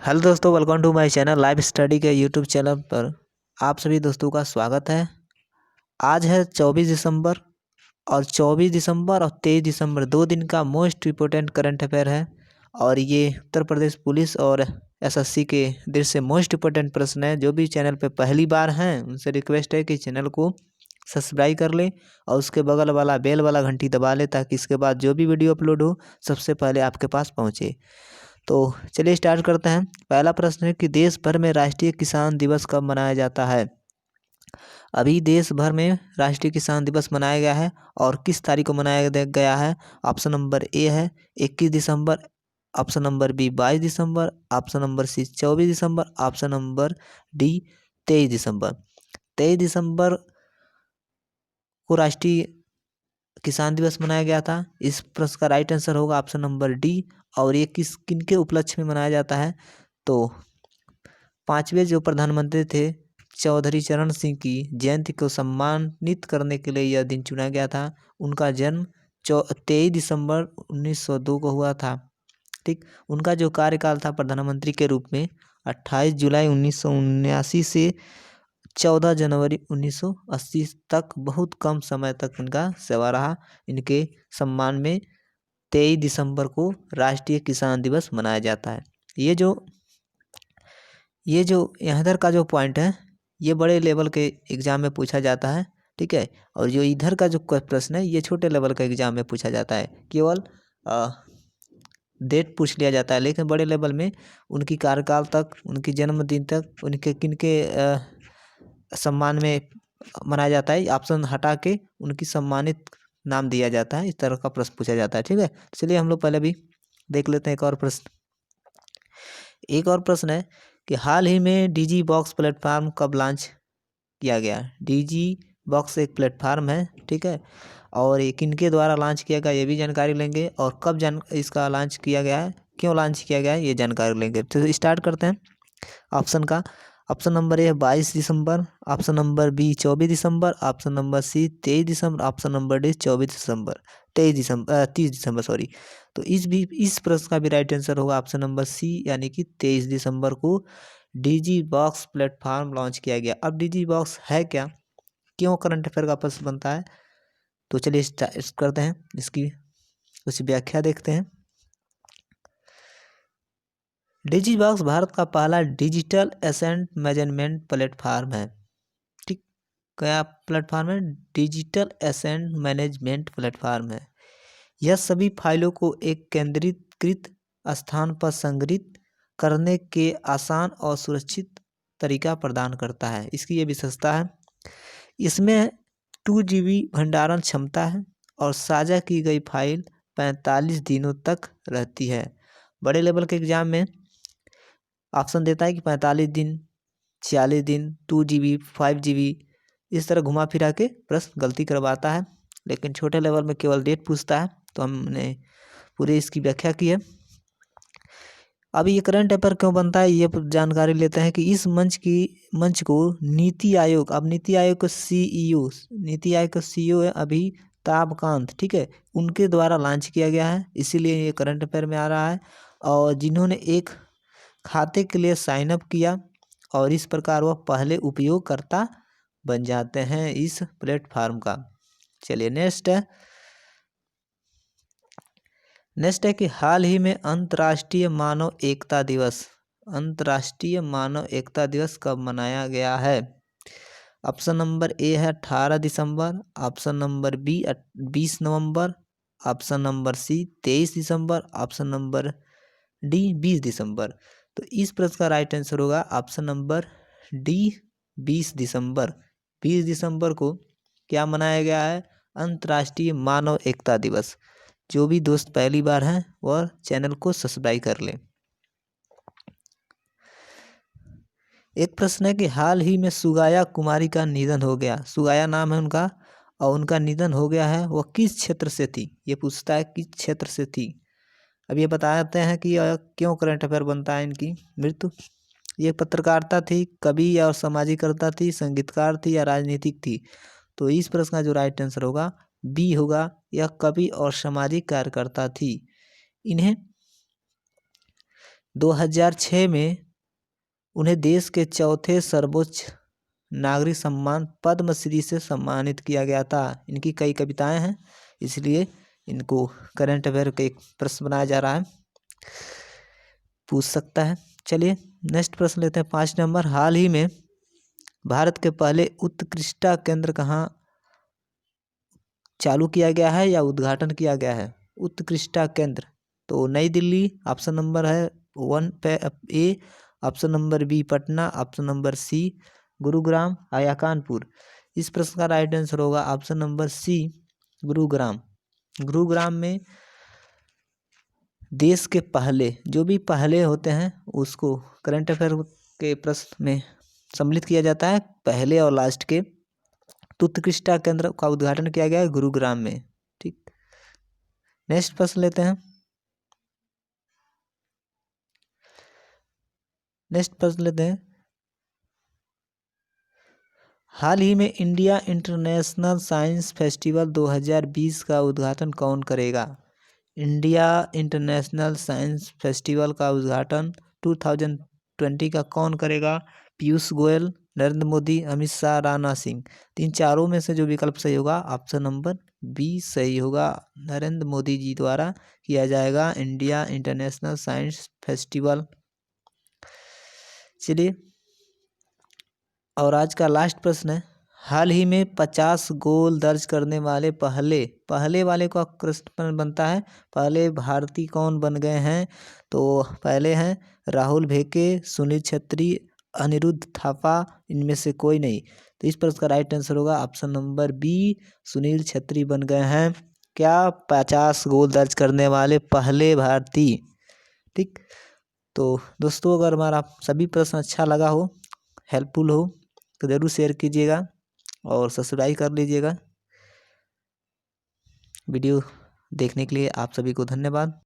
Hello दोस्तों, welcome to my channel live study के YouTube channel पर आप सभी दोस्तों का स्वागत है। आज है 24 दिसंबर और 24 दिसंबर और 23 दिसंबर 2 दिन का मोस्ट इम्पोर्टेंट करंट अफेयर है। और ये उत्तर प्रदेश पुलिस और एसएससी के दृष्टि से मोस्ट इम्पोर्टेंट प्रश्न है। जो भी चैनल पे पहली बार हैं उनसे रिक्वेस्ट है कि चैनल को सब्सक्राइब कर लें और उसके बगल वाला बेल वाला घंटी दबा लें, ताकि इसके बाद जो भी वीडियो अपलोड हो सबसे पहले आपके पास पहुँचे। तो चलिए स्टार्ट करते हैं। पहला प्रश्न है कि देश भर में राष्ट्रीय किसान दिवस कब मनाया जाता है। अभी देश भर में राष्ट्रीय किसान दिवस मनाया गया है और किस तारीख को मनाया गया है। ऑप्शन नंबर ए है 21 दिसंबर, ऑप्शन नंबर बी 22 दिसंबर, ऑप्शन नंबर सी 24 दिसंबर, ऑप्शन नंबर डी 23 दिसंबर। 23 दिसंबर को राष्ट्रीय किसान दिवस मनाया गया था। इस प्रश्न का राइट आंसर होगा ऑप्शन नंबर डी। और ये किनके उपलक्ष्य में मनाया जाता है, तो 5वें जो प्रधानमंत्री थे चौधरी चरण सिंह की जयंती को सम्मानित करने के लिए यह दिन चुना गया था। उनका जन्म 23 दिसंबर 1902 को हुआ था। ठीक, उनका जो कार्यकाल था प्रधानमंत्री के रूप में 28 जुलाई 1979 से 14 जनवरी 1980 तक, बहुत कम समय तक इनका सेवा रहा। इनके सम्मान में 23 दिसंबर को राष्ट्रीय किसान दिवस मनाया जाता है। ये जो यहाँ इधर का जो पॉइंट है ये बड़े लेवल के एग्जाम में पूछा जाता है, ठीक है। और जो इधर का जो प्रश्न है ये छोटे लेवल का एग्जाम में पूछा जाता है। केवल डेट पूछ लिया जाता है, लेकिन बड़े लेवल में उनकी कार्यकाल तक, उनकी जन्मदिन तक, उनके किनके सम्मान में मनाया जाता है, ऑप्शन हटा के उनकी सम्मानित नाम दिया जाता है। इस तरह का प्रश्न पूछा जाता है, ठीक है। चलिए हम लोग पहले भी देख लेते हैं एक और प्रश्न। एक और प्रश्न है कि हाल ही में डीजी बॉक्स प्लेटफार्म कब लॉन्च किया गया। डीजी बॉक्स एक प्लेटफार्म है, ठीक है। और ये किनके द्वारा लॉन्च किया गया ये भी जानकारी लेंगे, और कब इसका लॉन्च किया गया है, क्यों लॉन्च किया गया है, ये जानकारी लेंगे। तो स्टार्ट करते हैं ऑप्शन का। ऑप्शन नंबर ए 22 दिसंबर, ऑप्शन नंबर बी 24 दिसंबर, ऑप्शन नंबर सी 23 दिसंबर, ऑप्शन नंबर डी 24 दिसंबर 30 दिसंबर सॉरी। तो इस प्रश्न का भी राइट आंसर होगा ऑप्शन नंबर सी, यानी कि 23 दिसंबर को डीजी बॉक्स प्लेटफॉर्म लॉन्च किया गया। अब डीजी बॉक्स है क्या, क्यों करंट अफेयर का प्रश्न बनता है, तो चलिए स्टार्ट करते हैं, इसकी कुछ व्याख्या देखते हैं। डीजी बॉक्स भारत का पहला डिजिटल एसेट मैनेजमेंट प्लेटफॉर्म है। ठीक, क्या प्लेटफॉर्म है, डिजिटल एसेट मैनेजमेंट प्लेटफॉर्म है। यह सभी फाइलों को एक केंद्रीकृत स्थान पर संग्रहित करने के आसान और सुरक्षित तरीका प्रदान करता है। इसकी ये विशेषता है, इसमें 2 GB भंडारण क्षमता है और साझा की गई फाइल 45 दिनों तक रहती है। बड़े लेवल के एग्जाम में ऑप्शन देता है कि 45 दिन, 46 दिन, 2 GB, 5 GB, इस तरह घुमा फिरा के प्रश्न गलती करवाता है। लेकिन छोटे लेवल में केवल डेट पूछता है, तो हमने पूरी इसकी व्याख्या की है। अब ये करंट अफेयर क्यों बनता है ये जानकारी लेते हैं कि इस मंच को नीति आयोग, अब नीति आयोग का सीईओ है अमिताभ कांत, ठीक है, उनके द्वारा लॉन्च किया गया है, इसीलिए ये करंट अफेयर में आ रहा है। और जिन्होंने एक खाते के लिए साइन अप किया और इस प्रकार वह पहले उपयोगकर्ता बन जाते हैं इस प्लेटफॉर्म का। चलिए नेक्स्ट है कि हाल ही में अंतर्राष्ट्रीय मानव एकता दिवस कब मनाया गया है। ऑप्शन नंबर ए है 18 दिसंबर, ऑप्शन नंबर बी 20 नवंबर, ऑप्शन नंबर सी 23 दिसंबर, ऑप्शन नंबर डी 20 दिसंबर। तो इस प्रश्न का राइट आंसर होगा ऑप्शन नंबर डी 20 दिसंबर। 20 दिसंबर को क्या मनाया गया है, अंतर्राष्ट्रीय मानव एकता दिवस। जो भी दोस्त पहली बार हैं वह चैनल को सब्सक्राइब कर लें। एक प्रश्न है कि हाल ही में सुगाया कुमारी का निधन हो गया। सुगाया नाम है उनका, और उनका निधन हो गया है, वह किस क्षेत्र से थी, ये पूछता है किस क्षेत्र से थी। अब ये बताते हैं कि क्यों करंट अफेयर बनता है इनकी मृत्यु। ये पत्रकारिता थी, कवि और सामाजिककर्ता थी, संगीतकार थी या राजनीतिक थी। तो इस प्रश्न का जो राइट आंसर होगा बी होगा, यह कवि और सामाजिक कार्यकर्ता थी। इन्हें 2006 में उन्हें देश के चौथे सर्वोच्च नागरिक सम्मान पद्मश्री से सम्मानित किया गया था। इनकी कई कविताएं हैं, इसलिए इनको करंट अफेयर का एक प्रश्न बनाया जा रहा है, पूछ सकता है। चलिए नेक्स्ट प्रश्न लेते हैं 5 नंबर। हाल ही में भारत के पहले उत्कृष्टता केंद्र कहाँ चालू किया गया है या उद्घाटन किया गया है? उत्कृष्टता केंद्र तो नई दिल्ली, ऑप्शन नंबर है 1 पे A, option number B Patna, option number C Gurugram या कानपुर। इस प्रश्न का राइट आंसर होगा option number C Gurugram. Gurugram में देश के पहले, जो भी पहले होते हैं उसको करंट अफेयर के प्रश्न में सम्मिलित किया जाता है, पहले और लास्ट के। तो उत्कृष्टता केंद्र का उद्घाटन किया गया है गुरुग्राम में। ठीक, नेक्स्ट प्रश्न लेते हैं। हाल ही में इंडिया इंटरनेशनल साइंस फेस्टिवल 2020 का उद्घाटन कौन करेगा? इंडिया इंटरनेशनल साइंस फेस्टिवल का उद्घाटन 2020 का कौन करेगा? पीयूष गोयल, नरेंद्र मोदी, अमित शाह, राजनाथ सिंह। तीन चारों में से जो विकल्प सही होगा ऑप्शन नंबर बी सही होगा। नरेंद्र मोदी जी द्वारा किया जाएगा इंडिया इंटरनेशनल साइंस फेस्टिवल। चलिए, और आज का लास्ट प्रश्न है। हाल ही में 50 गोल दर्ज करने वाले पहले वाले का प्रश्न बनता है, पहले भारतीय कौन बन गए हैं? तो पहले हैं राहुल भेके, सुनील छेत्री, अनिरुद्ध थापा, इनमें से कोई नहीं। तो इस प्रश्न का राइट आंसर होगा option number B, Sunil Chhetri बन गए हैं क्या 50 गोल दर्ज करने वाले पहले भारतीय। ठीक, तो दोस्तों अगर हमारा सभी प्रश्न अच्छा लगा हो, हेल्पफुल हो, तो ज़रूर शेयर कीजिएगा और सब्सक्राइब कर लीजिएगा। वीडियो देखने के लिए आप सभी को धन्यवाद।